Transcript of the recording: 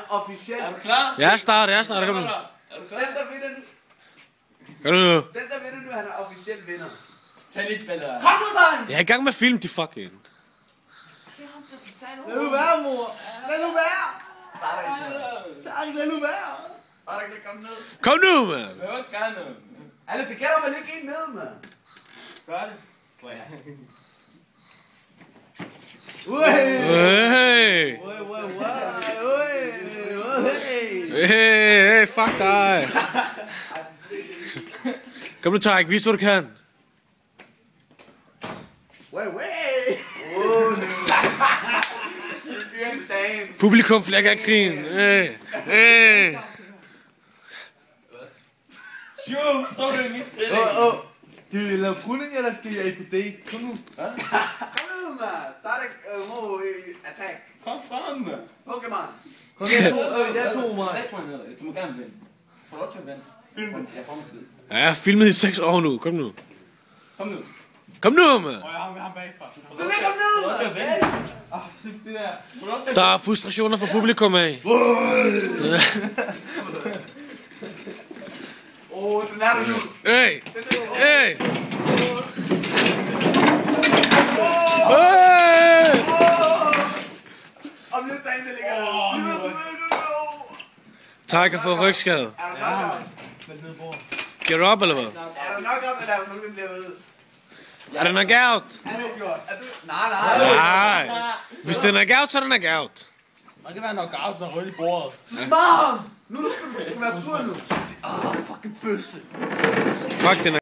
officielt. Er du klar? Jeg starter, kom nu. Er du klar? Den, der vinder nu. Kom nu. Den, der vinder nu, han er officielt vinder. Tag lidt bedre. Kom nu, dreng! Jeg er i gang med at filme de fucking. Se ham, der tager Lad nu være, mor. Lad nu være. Tak, lad nu være. Tarek, kom ned. Kom nu, mand. Jeg vil ikke gerne. Alle, det kan der vel ikke en ned, mand. Gør det. Tror jeg. Hey. Hey, fuck dig. Kom nu, Tarek, vis hvad du kan. Publikum flækker af krigen. Hey. Sjov, står du i min stilling? Skal vi lave brunning, eller skal vi APD? Kom nu. Kom nu, mand. Der er det må attack. Kom frem. Pokémon. Kom, jeg tog mig. Du må gerne vinde. Får lov til at vinde. Film. Jeg får mig skid. Ja, jeg har filmet i 6 år nu. Kom nu. Kom nu. Kom nu, mand. ham bagfra. Så læg ham ned, Får lov til at mand. vinde. Får lov til at Der er frustrationer fra publikum af. Den er der nu. Hey. Hey. Om lidt derinde, der ligger der. Tarek har fået rygskade. Er der nok op? Giver du op, eller hvad? Er der nok op, eller er der nogen, der bliver ved? Er det knockout? Er det gjort? Er du? Nej. Nej. Hvis det er knockout, så er det knockout. Man kan være knockout, når rødt i bordet. Smart! Nu skal du være sur nu. Fucking bøsse. Fuck den.